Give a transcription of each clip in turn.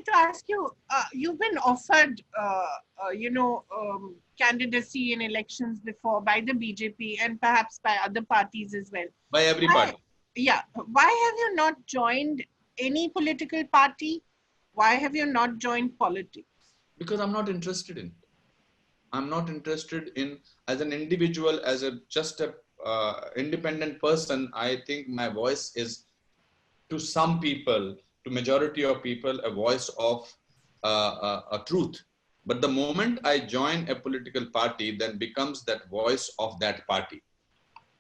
wanted to ask you, you've been offered, candidacy in elections before by the BJP and perhaps by other parties as well. By every party. Yeah. Why have you not joined any political party? Why have you not joined politics? Because I'm not interested in it. I'm not interested in, as an individual, as just a independent person. I think my voice is, to some people, to majority of people, a voice of a truth. But the moment I join a political party, then becomes that voice of that party.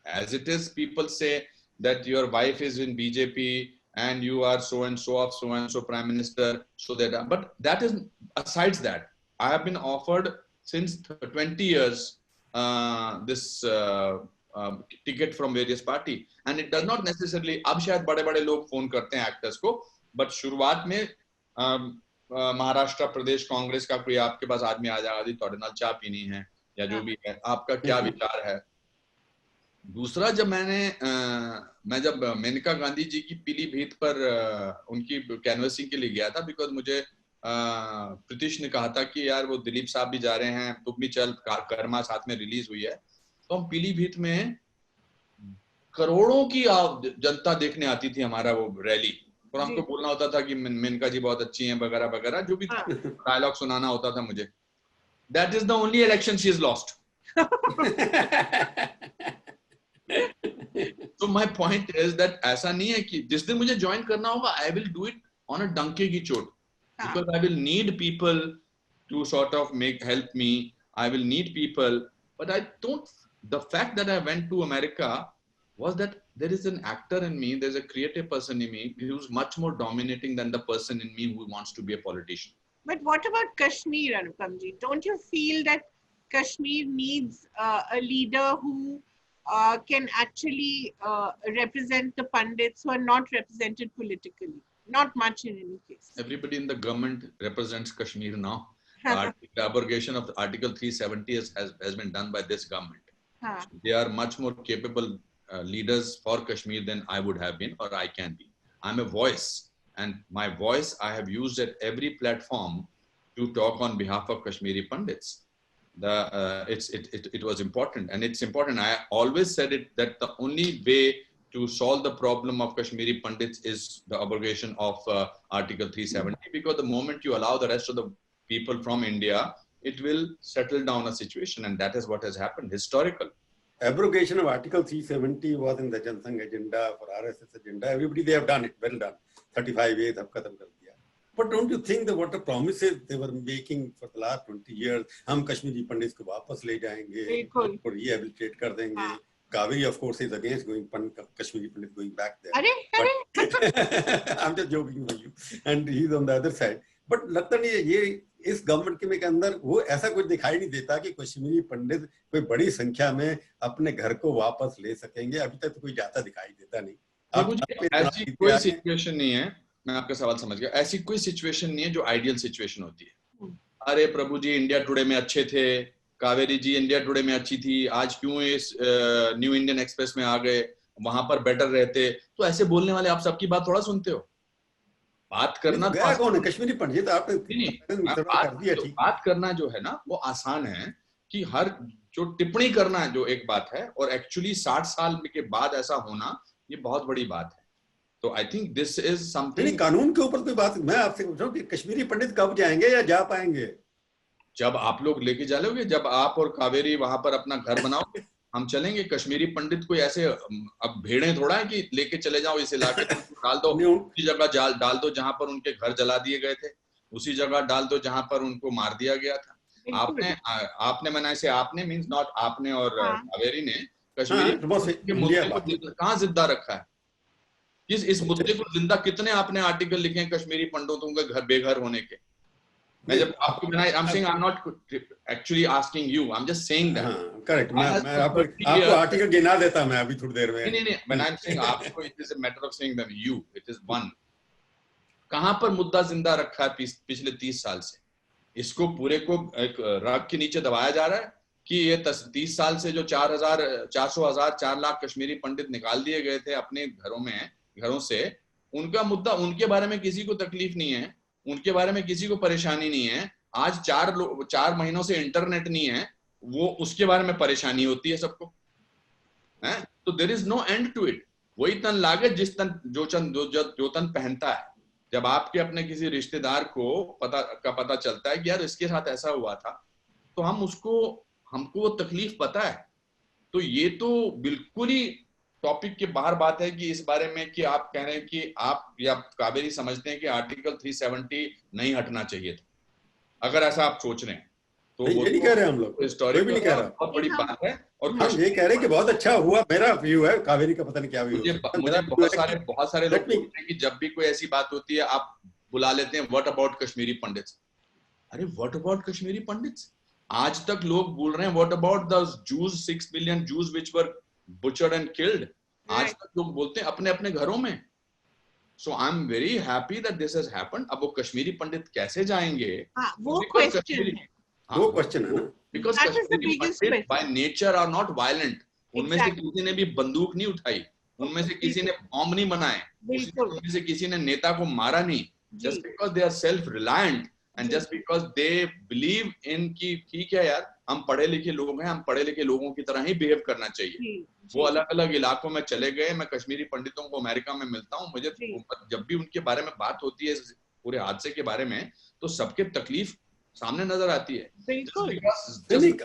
As it is, people say that your wife is in BJP and you are so and so of so and so prime minister. So that, but that is, asides that, I have been offered since 20 years this ticket from various party, and it does not necessarily, अब शायद बड़े-बड़े लोग phone करते हैं actors को, but शुरुआत में महाराष्ट्र प्रदेश कांग्रेस का कोई आपके पास आदमी आ जाएगा, जी थोड़े नाल चाय पीनी है या जो भी है, आपका क्या विचार है। दूसरा, जब मैं जब मेनका गांधी जी की पीलीभीत पर उनकी कैनवसिंग के लिए गया था, बिकॉज मुझे प्रीतिश ने कहा था कि यार वो दिलीप साहब भी जा रहे हैं, तुम भी चल, कर्मा साथ में रिलीज हुई है, तो हम पीलीभीत में करोड़ों की जनता देखने आती थी हमारा वो रैली, और हमको बोलना होता था कि मेनका जी बहुत अच्छी हैं वगैरह वगैरह, जो भी डायलॉग सुनाना होता था मुझे। That is the only election she is lost. So my point is that ऐसा नहीं है कि जिस दिन मुझे ज्वाइन करना होगा, I will do it on a डंके की चोट, because I will need people to sort of help me. I will need people, but I don't. The fact that I went to America was that there is an actor in me, there's a creative person in me who's much more dominating than the person in me who wants to be a politician. But what about Kashmir, Anukamji? Don't you feel that Kashmir needs a leader who can actually represent the pundits who are not represented politically? Not much in any case. Everybody in the government represents Kashmir now. The abrogation of Article 370 has been done by this government. So they are much more capable leaders for Kashmir than I would have been, or I can be. I'm a voice, and my voice I have used at every platform to talk on behalf of Kashmiri Pandits. It was important, and it's important. I always said it, that the only way to solve the problem of Kashmiri Pandits is the abrogation of Article 370, because the moment you allow the rest of the people from India, it will settle down a situation, and that is what has happened, historical. Abrogation of Article 370 was in the Jan Sangh agenda, for RSS agenda. Everybody, they have done it, well done. 35 years, ab khatam kar diya. But don't you think that what the promises they were making for the last 20 years, हम कश्मीरी पंडित को वापस ले जाएंगे और rehabilitate कर देंगे. Kaveri, of course, is against going Kashmiri Pandit going back there. But, I'm just joking for you. And he's on the other side. But लगता नहीं है ये इस गवर्नमेंट के अंदर वो ऐसा कुछ दिखाई नहीं देता कि कश्मीरी पंडित कोई बड़ी संख्या में अपने घर को वापस ले सकेंगे. अभी तक तो कोई जाता दिखाई देता नहीं. ऐसी कोई सिचुएशन नहीं है. मैं आपका सवाल समझ गया. ऐसी कोई सिचुएशन नहीं है जो आइडियल सिचुएशन होती है. अरे प्रभु जी इंडिया टुडे में अच्छे थे, कावेरी जी इंडिया टुडे में अच्छी थी, आज क्यों इस न्यू इंडियन एक्सप्रेस में आ गए, वहां पर बेटर रहते. तो ऐसे बोलने वाले आप सबकी बात थोड़ा सुनते हो. बात करना तो कौन है कश्मीरी पंडित? आपने बात करना जो है ना वो आसान है, कि हर जो टिप्पणी करना जो एक बात है, और एक्चुअली 60 साल के बाद ऐसा होना ये बहुत बड़ी बात है. तो I think this is something. कानून के ऊपर कोई बात मैं आपसे पूछ रहा हूँ कि कश्मीरी पंडित कब जाएंगे या जा पाएंगे? जब आप लोग लेके जा लोगे, जब आप और कावेरी वहां पर अपना घर बनाओगे, हम चलेंगे. कश्मीरी पंडित कोई ऐसे अब भेड़ें थोड़ा है कि लेके चले जाओ इस इलाके में, डाल दो उसी जगह डाल दो जहां पर उनके घर जला दिए गए थे, उसी जगह डाल दो जहां पर उनको मार दिया गया था. आपने मना से, आपने मीन्स नॉट आपने और कावेरी ने कश्मीरी के मुद्दे को कहाँ जिंदा रखा है? इस मुद्दे को जिंदा कितने आपने आर्टिकल लिखे हैं कश्मीरी पंडितों के घर बेघर होने के? मैं जब आपको I'm saying I'm not actually asking you, I'm just saying that. Correct. मैं आपको आर्टिकल गिना देता मैं अभी थोड़ी देर में. नहीं. When I'm saying आपको, it is a matter of saying them you. It is one. कहाँ पर मुद्दा जिंदा रखा है पिछले 30 साल से? इसको पूरे को एक रग के नीचे दबाया जा रहा है कि ये 30 साल से जो 400,000 4 लाख कश्मीरी पंडित निकाल दिए गए थे अपने घरों से, उनका मुद्दा, उनके बारे में किसी को तकलीफ नहीं है. उनके बारे में किसी को परेशानी नहीं है। आज 4 महीनों से इंटरनेट नहीं है, वो उसके बारे में परेशानी होती है सबको, है? तो there is no end to it. वही तन लागे जिस तन जो तन पहनता है। जब आपके अपने किसी रिश्तेदार को पता चलता है कि यार इसके साथ ऐसा हुआ था, तो हमको वो तकलीफ पता है। तो ये तो बिल्कुल ही टॉपिक के बाहर बात है कि इस बारे में कि आप कह रहे हैं कि आप या कावेरी समझते हैं कि आर्टिकल 370 नहीं हटना चाहिए था। अगर ऐसा आप सोच रहे हैं तो ये नहीं कह रहे हम लोग, कोई भी नहीं कह रहा, बहुत बड़ी बात है। और हम ये कह रहे हैं कि बहुत अच्छा हुआ। मेरा व्यू है, कावेरी का पता नहीं क्या व्यू है। मुझे बहुत सारे लोग बोलते हैं कि जब भी कोई ऐसी बात होती है आप बुला लेते हैं व्हाट अबाउट कश्मीरी पंडित्स। अरे व्हाट अबाउट कश्मीरी पंडित्स? आज तक लोग बोल रहे हैं what about the juice, 6 billion juice which were butchered and killed। आज तक लोग बोलते हैं अपने अपने घरों में। So I'm very happy that this has happened। अब वो कश्मीरी पंडित कैसे जाएंगे? वो क्वेश्चन है, वो क्वेश्चन है ना। Because Kashmiri Pandit by nature are not violent। उनमें से किसी ने भी बंदूक नहीं उठाई, उनमें से किसी ने बॉम्ब नहीं बनाए, उनमें से किसी ने नेता को मारा नहीं। Just because they are self-reliant and just because they believe in कि ठीक है यार हम पढ़े लिखे लोग हैं, हम पढ़े लिखे लोगों की तरह ही बिहेव करना चाहिए। वो अलग अलग इलाकों में चले गए। मैं कश्मीरी पंडितों को अमेरिका में मिलता हूँ, मुझे जब भी उनके बारे में बात होती है पूरे हादसे के बारे में, तो सबके तकलीफ सामने नजर आती है।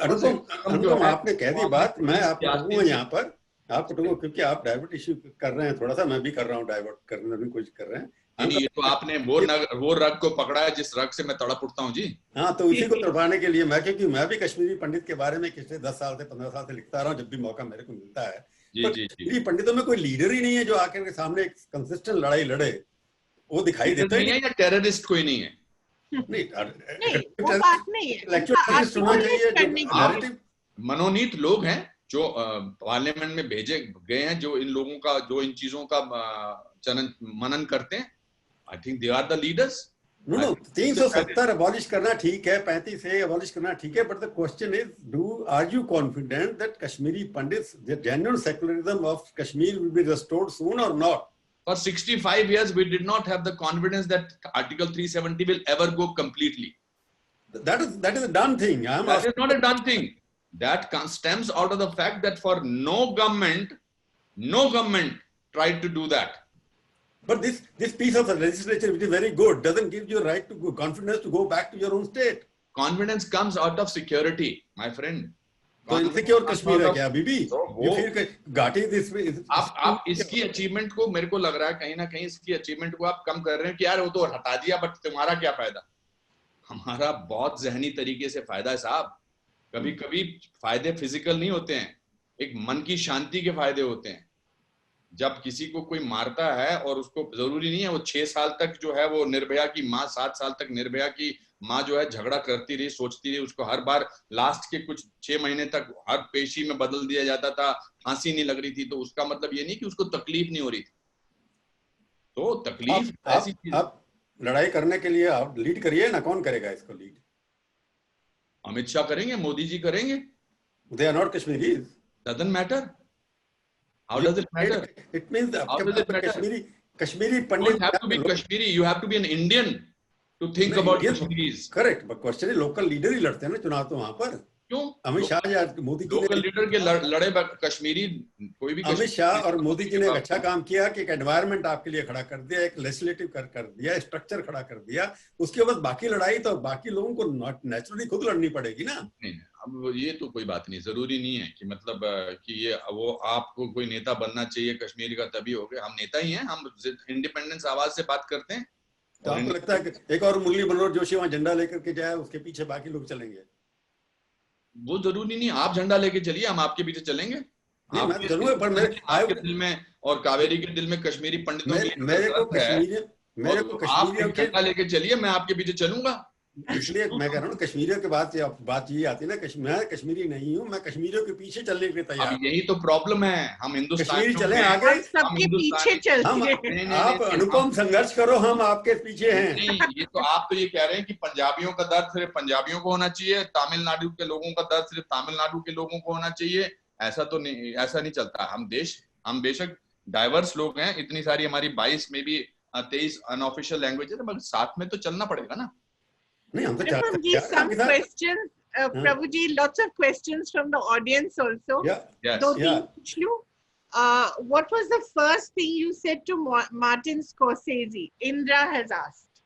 अनुपम आपने कह दी बात, मैं आपको कहूँगा यहाँ पर, आपको क्योंकि आप डाइवर्ट इश्यू कर रहे हैं, थोड़ा सा मैं भी कर रहा हूँ, डाइवर्ट करने की कोशिश कर रहे हैं। नहीं, ये तो आपने वो रग को पकड़ा है जिस रग से मैं तड़प उठता हूँ जी। हाँ, तो उसी को तड़पाने के लिए क्योंकि मैं भी कश्मीरी पंडित के बारे में पिछले 10 साल से 15 साल से लिखता रहा हूँ, जब भी मौका मेरे को मिलता है। जी। पंडितों में कोई लीडर ही नहीं है जो आकर के सामने एक कंसिस्टेंट लड़ाई लड़े, वो दिखाई देता है। या टेररिस्ट कोई नहीं है? नहीं, वो बात नहीं है। मनोनीत लोग हैं जो पार्लियामेंट में भेजे गए हैं, जो इन लोगों का, जो इन चीजों का मनन करते हैं। I think they are the leaders। No, 370 abolish करना ठीक है, 35A abolish करना ठीक है, but the question is, are you confident that Kashmiri Pandits, the genuine secularism of Kashmir will be restored soon or not? For 65 years, we did not have the confidence that Article 370 will ever go completely. That is a done thing. That is not a done thing. That stems out of the fact that for no government tried to do that. But this piece of the legislature, which is very good, doesn't give you a right to confidence to go back to your own state. Confidence comes out of security, my friend। तो insecure Kashmir है क्या बीबी? घाटी this आप इसकी achievement को, मेरे को लग रहा है कहीं ना कहीं इसकी अचीवमेंट को आप कम कर रहे हैं कि यार वो तो हटा दिया, बट तुम्हारा क्या फायदा? हमारा बहुत जहनी तरीके से फायदा है साहब। कभी कभी फायदे फिजिकल नहीं होते हैं, एक मन की शांति के फायदे होते हैं। जब किसी को कोई मारता है और उसको जरूरी नहीं है वो 6 साल तक जो है वो निर्भया की माँ, 7 साल तक निर्भया की माँ जो है झगड़ा करती रही, सोचती रही, उसको हर बार लास्ट के कुछ 6 महीने तक हर पेशी में बदल दिया जाता था, फांसी नहीं लग रही थी, तो उसका मतलब ये नहीं कि उसको तकलीफ नहीं हो रही थी। तो तकलीफ ऐसी चीज। आप लड़ाई करने के लिए आप लीड करिए ना, कौन करेगा इसको लीड? अमित शाह करेंगे, मोदी जी करेंगे। They are not Kashmiris. Doesn't matter. How does it matter? It means how does it matter? Kashmiri You Pandit don't have to be Kashmiri. You have to be an Indian to think about Kashmiris. Correct. But question is local leader ही लड़ते हैं ना चुनाव, तो वहाँ पर क्यों अमित शाह या Modi ji local leader के लड़े कश्मीरी कोई भी? अमित शाह और मोदी जी ने अच्छा काम किया कि एक एनवायरनमेंट आपके लिए खड़ा कर दिया, एक लेजिस्लेटिव कर दिया, स्ट्रक्चर खड़ा कर दिया। उसके बाद बाकी लड़ाई तो बाकी लोगों को नेचुरली खुद लड़नी पड़ेगी ना। नहीं, अब ये तो कोई बात नहीं, जरूरी नहीं है कि मतलब कि ये वो आपको कोई नेता बनना चाहिए कश्मीर का तभी हो गए। हम नेता ही हैं, हम इंडिपेंडेंस आवाज से बात करते हैं। तो आपको लगता है कि एक और मुरली मनोहर जोशी वहां झंडा लेकर के जाए, उसके पीछे बाकी लोग चलेंगे? वो जरूरी नहीं, आप झंडा लेके चलिए, हम आपके पीछे चलेंगे। मैं जरूर, पर आपके दिल में और कावेरी के दिल में कश्मीरी पंडितों मेरे को कश्मीरियों के झंडा लेके चलिए, मैं आपके पीछे चलूंगा। इसलिए मैं कह रहा हूँ कश्मीरियों के बात ये आती है ना, मैं कश्मीरी नहीं हूँ, मैं कश्मीरियों के पीछे चलने के लिए तैयार। यही तो प्रॉब्लम है, हम हिंदुस्तान कश्मीरी चले आगे, सबके पीछे चलते। आप अनुपम संघर्ष करो, हम आपके पीछे हैं। नहीं, ये तो आप तो ये कह रहे हैं कि पंजाबियों का दर्द सिर्फ पंजाबियों को होना चाहिए, तमिलनाडु के लोगों का दर्द सिर्फ तमिलनाडु के लोगों को होना चाहिए। ऐसा तो नहीं, ऐसा नहीं चलता। हम बेशक डाइवर्स लोग हैं, इतनी सारी हमारी 22 में भी 23 अनऑफिशियल लैंग्वेज है, मगर साथ में तो चलना पड़ेगा ना। नहीं हम तो Anupam ji, some questions, Prabhu ji, lots of questions from the audience also. Yes. दो तीन पूछ लूं. What was the first thing you said to Martin Scorsese? Indra has asked.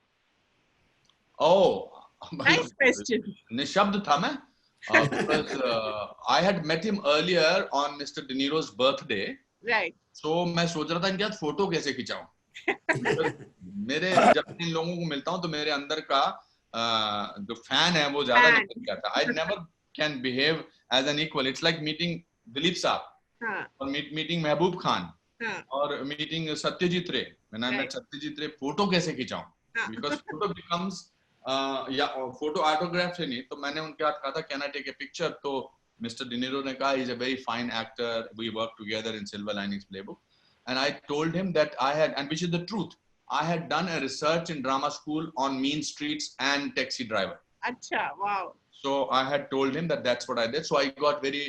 Oh, Nice question. निशब्द था मैं, because I had met him earlier on Mr. De Niro's birthday. Right. So मैं सोच रहा था इनके साथ फोटो कैसे खिंचाऊं। मेरे जब इन लोगों को मिलता हूं तो मेरे अंदर का जो फैन है वो ज्यादा निकल के आता है। I never can behave as an equal. It's like meeting Dilip साहब और meeting महबूब खान और meeting सत्यजीत रे। When I met Satyajit Ray, photo कैसे खिंचाऊं? Because photo becomes या फोटो ऑटोग्राफ से नहीं, तो मैंने उनके हाथ कहा था can I take a picture, तो मिस्टर डिनीरो ने कहा he is a very fine actor, we work together in Silver Linings Playbook, and I told him that I had, and which is the truth, I had done a research in drama school on mean streets and taxi driver. Acha, wow. So I had told him that that's what I did. So I got very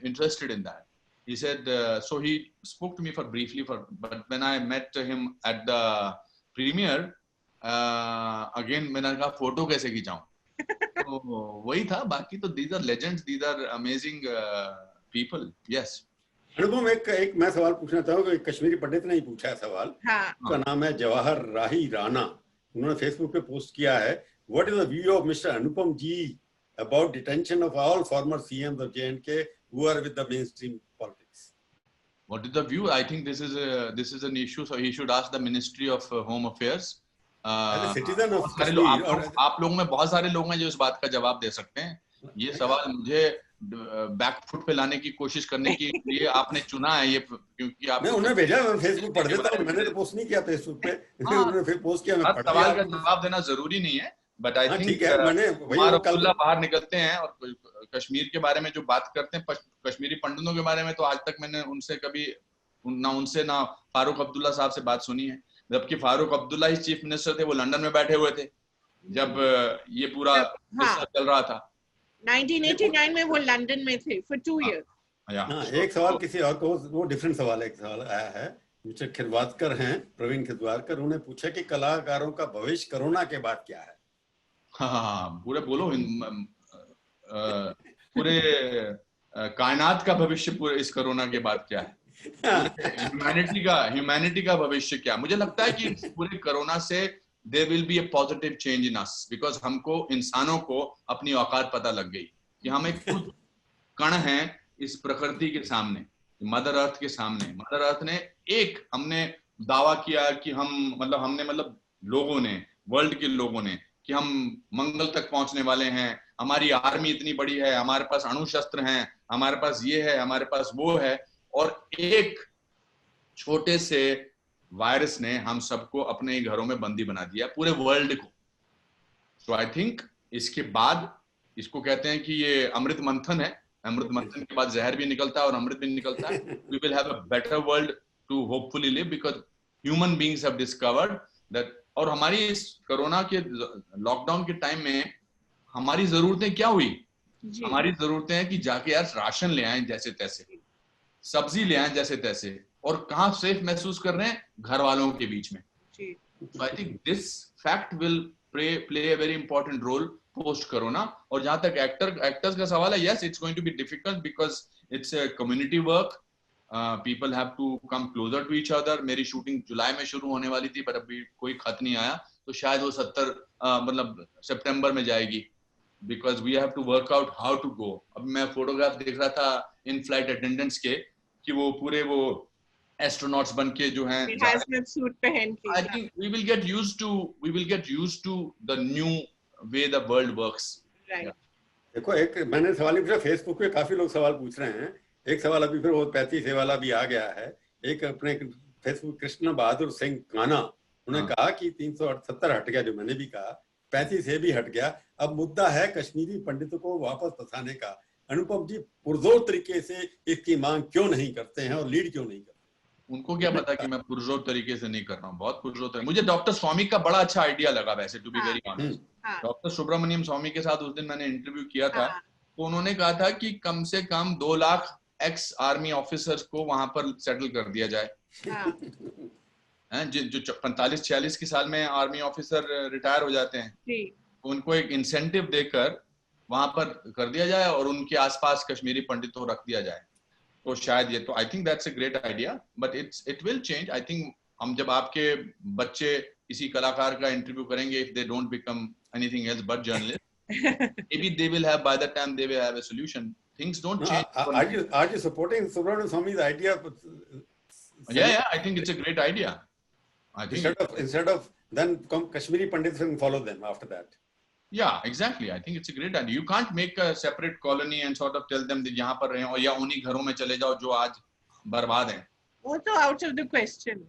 interested in that. He said, so he spoke to me for briefly, but when I met him at the premiere, again मैंने कहा photo कैसे खींचाऊं, तो वही था। बाकी तो these are legends, these are amazing people. Yes. अनुपम, एक मैं सवाल पूछना चाहूँगा, कश्मीरी पंडित ने ही पूछा है सवाल। उसका नाम है जवाहर राही राणा, उन्होंने फेसबुक पे पोस्ट किया है, what is the view of mister Anupam ji about detention of all former CMs of J&K who are with the mainstream politics? What is the view? I think this is an issue, so he should ask the Ministry of Home Affairs. As a citizen of Kashmir, आप लोगों में बहुत सारे लोग हैं जो इस बात का जवाब दे सकते हैं। ये सवाल मुझे बैकफुट पे लाने की कोशिश करने के लिए आपने चुना है ये, क्योंकि आप उन्होंने भेजा, मैं फेसबुक पढ़ देता हूं, मैंने तो पोस्ट नहीं किया फेसबुक पे, उन्होंने फिर पोस्ट किया, मैं पढ़ लिया। सवाल का जवाब देना जरूरी नहीं है, बट आई थिंक अब्दुल्ला बाहर निकलते हैं और कश्मीर के बारे में जो बात करते हैं, कश्मीरी पंडितों के बारे में, तो आज तक मैंने उनसे कभी ना फारूक अब्दुल्ला साहब से बात सुनी है, जबकि फारूक अब्दुल्ला ही चीफ मिनिस्टर थे, वो लंदन में बैठे हुए थे जब ये पूरा चल रहा था। 1989 में वो लंदन में थे for 2 years. एक सवाल किसी और को, वो डिफरेंट सवाल है, एक सवाल आया है, मिस्टर खिदवारकर हैं, प्रवीण खिदवारकर, उन्होंने पूछा कि कलाकारों का भविष्य कोरोना के बाद क्या है? हाँ, पूरे बोलो, पूरे कायनात का भविष्य पूरे इस कोरोना के बाद क्या है, ह्यूमैनिटी का भविष्य क्या? मुझे लगता है कि पूरे कोरोना से there will be a positive change in us, because हमको इंसानों को अपनी औकात पता लग गई कि हम एक खुद कण हैं इस प्रकृति के सामने, मदर अर्थ के सामने। मदर अर्थ ने हमने दावा किया कि हमने लोगों ने, वर्ल्ड के लोगों ने, कि हम मंगल तक पहुंचने वाले हैं, हमारी आर्मी इतनी बड़ी है, हमारे पास अणु शस्त्र हैं, हमारे पास ये है, हमारे पास वो है, और एक छोटे से वायरस ने हम सबको अपने घरों में बंदी बना दिया, पूरे वर्ल्ड को। सो आई थिंक इसके बाद, इसको कहते हैं कि ये अमृत मंथन है, अमृत मंथन के बाद जहर भी निकलता है और अमृत भी निकलता है। We will have a better world to hopefully live, because human beings have discovered that. और हमारी इस कोरोना के लॉकडाउन के टाइम में हमारी जरूरतें क्या हुई? हमारी जरूरतें हैं कि जाके यार राशन ले आए जैसे तैसे, सब्जी ले आए जैसे तैसे, और कहाँ सेफ महसूस कर रहे हैं? घर वालों के बीच में। So I think this fact will play a very important role post corona. और जहाँ तक actors का सवाल है, yes, it's going to be difficult because it's a community work. People have to come closer to each other. मेरी shooting जुलाई में शुरू होने वाली थी, पर अभी कोई खत नहीं आया, तो शायद वो 70 सितंबर में जाएगी, because we have to work out how to go. अब मैं फोटोग्राफ देख रहा था इन फ्लाइट अटेंडेंट्स के, कि वो पूरे वो एस्ट्रोनॉट्स बन के जो हैं, hazmat suit पहन के। I think we will get used to the new way the world works. Right. देखो, एक मैंने सवाल पूछा फेसबुक पे, काफी लोग सवाल पूछ रहे हैं, एक सवाल अभी फिर वो 35 वाला भी आ गया है। एक अपने फेसबुक कृष्ण बहादुर सिंह काना, उन्होंने कहा कि 370 हट गया, जो मैंने भी कहा 35 भी हट गया, अब मुद्दा है कश्मीरी पंडितों को वापस बसाने का। अनुपम जी पुरजोर तरीके से इसकी मांग क्यों नहीं करते हैं और लीड क्यों नहीं करते? उनको क्या पता कि मैं पुरजोर तरीके से नहीं कर रहा हूँ, बहुत पुरजोर तरीके। मुझे डॉक्टर स्वामी का बड़ा अच्छा आइडिया लगा वैसे, to be very honest. Doctor Subramanian Swamy के साथ उस दिन मैंने इंटरव्यू किया था, तो उन्होंने कहा था कि कम से कम 2 लाख एक्स आर्मी ऑफिसर्स को वहां पर सेटल कर दिया जाए। जो 45-46 की साल में आर्मी ऑफिसर रिटायर हो जाते हैं, जी, उनको एक इंसेंटिव देकर वहां पर कर दिया जाए और उनके आसपास कश्मीरी पंडितों रख दिया जाए, तो शायद ये, तो I think that's a great idea, but it will change. I think हम जब आपके बच्चे किसी कलाकार का इंटरव्यू करेंगे, if they don't become anything else but journalist, maybe they will have, by the time they will have a solution. Things don't No, change. are you supporting Subramanian Swami's idea of Yeah, I think it's a great idea. I think instead of then Kashmiri Pandits and follow them after that? yeah, exactly. I think it's a great idea. You can't make a separate colony and sort of tell them that यहाँ पर रहें और या उन्हीं घरों में चले जाओ जो आज बर्बाद हैं. Also out of the question.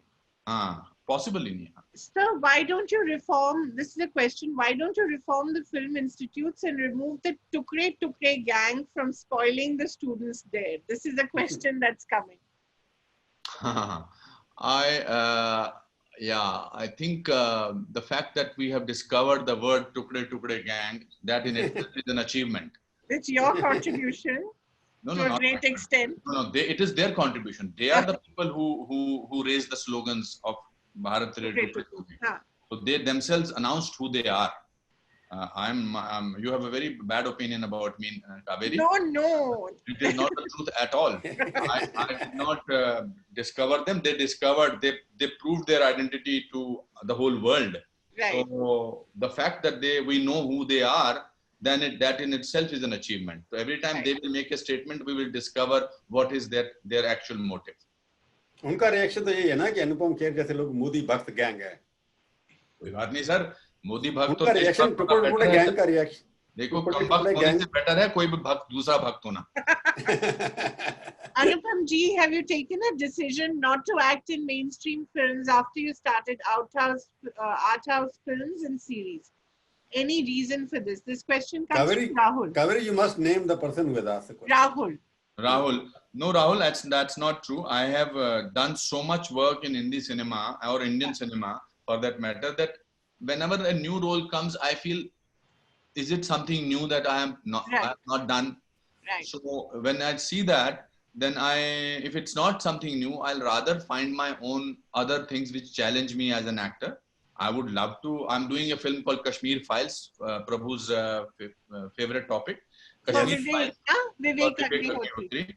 हाँ, possible ही नहीं. Sir, why don't you reform, this is a question, why don't you reform the film institutes and remove the Tukre gang from spoiling the students there? This is a question that's coming. I think the fact that we have discovered the word Tukre gang, that in itself is an achievement. It's your contribution to a great extent. No, it is their contribution. They are the people who raised the slogans of Bharat Tukre. So they themselves announced who they are. You have a very bad opinion about me, Kaveri. No. It is not the truth at all. I did not discover them. They proved their identity to the whole world. Right. So the fact that we know who they are, then that in itself is an achievement. So every time they will make a statement, we will discover what is their actual motive. उनका reaction तो यही है ना कि अनुपम खेर जैसे लोग मोदी भक्त gang है. कोई बात नहीं सर, मोदी भक्त तो रिएक्शन टुकड़े गैंग का रिएक्शन देखो, कम भक्त होने से बेटर है कोई भी भक्त दूसरा भक्त होना. Anupam ji, have you taken a decision not to act in mainstream films after you started art house films and series? Any reason for this? This question comes from Rahul. Kaveri, you must name the person who has asked the question. Rahul. No, Rahul, that's not true. I have done so much work in Hindi cinema or Indian cinema for that matter, that whenever a new role comes, I feel, is it something new that I have not done? Right. So when I see that, then if it's not something new, I'll rather find my own other things which challenge me as an actor. I would love to. I'm doing a film called Kashmir Files, Prabhu's favorite topic. Kashmir Files. Vivek Agnihotri.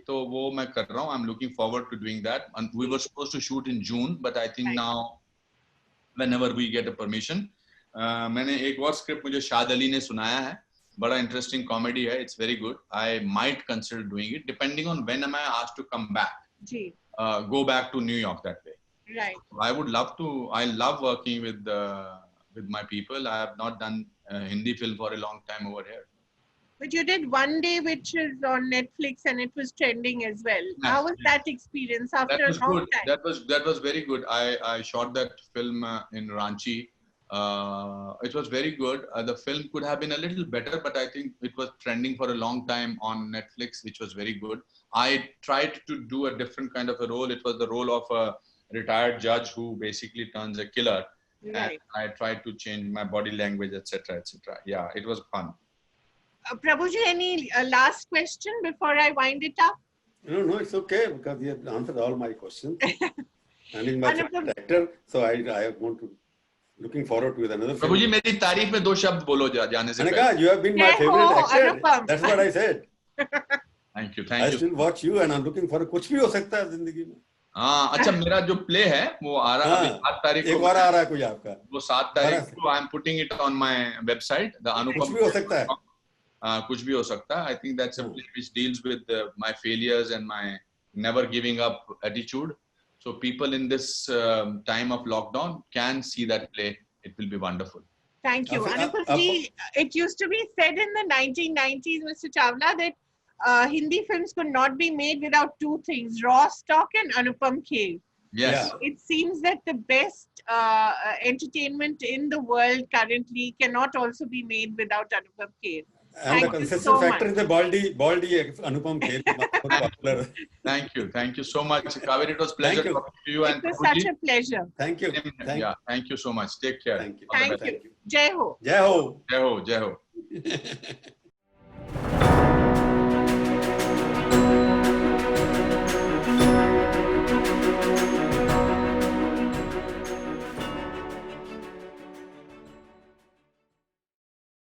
So wo main kar raha hu. I'm looking forward to doing that. And we were supposed to shoot in June, but I think now, whenever we get a permission, मैंने एक और script मुझे शाद अली ने सुनाया है, बड़ा interesting comedy है, it's very good. I might consider doing it depending on when am I asked to come back. Go back to New York that way. Right. I would love to. I love working with my people. I have not done Hindi film for a long time over here. But you did One Day, which is on Netflix, and it was trending as well. Yes. How was that experience after a long time? That was very good. I shot that film in Ranchi. It was very good. The film could have been a little better, but I think it was trending for a long time on Netflix, which was very good. I tried to do a different kind of a role. It was the role of a retired judge who basically turns a killer. Right. And I tried to change my body language, etc., etc. Yeah, it was fun. Prabhuji, any last question before I wind it up? No, it's okay because you have answered all my questions. And in my actor, so I want to looking forward to another film. Prabhuji, मेरी तारीफ में 2 शब्द बोलो जाने से पहले. You have been my favorite actor. That's what I said. Thank you. I still watch you and I'm looking for कुछ भी हो सकता है जिंदगी में. हाँ, अच्छा, मेरा जो प्ले है वो आ रहा है 7 तारीख को. एक बार आ रहा है कोई आपका. वो 7 तारीख को I am putting it on my website. The Anupam. कुछ भी हो सकता है. कुछ भी हो सकता है. I think that's a play which deals with my failures and my never giving up attitude. So people in this time of lockdown can see that play. It will be wonderful. Thank you. Anupam, it used to be said in the 1990s, Mr. Chawla, that Hindi films could not be made without 2 things, raw stock and Anupam Kher. Yes. So it seems that the best entertainment in the world currently cannot also be made without Anupam Kher. And the consistent factor is the baldy Anupam Kher. Thank you so much, Kaveri. It was a pleasure talking to you. It was such a pleasure. Thank you. Thank you so much. Take care. Thank you. Thank you. Jai Ho. Jai Ho. Jai Ho. Jai Ho.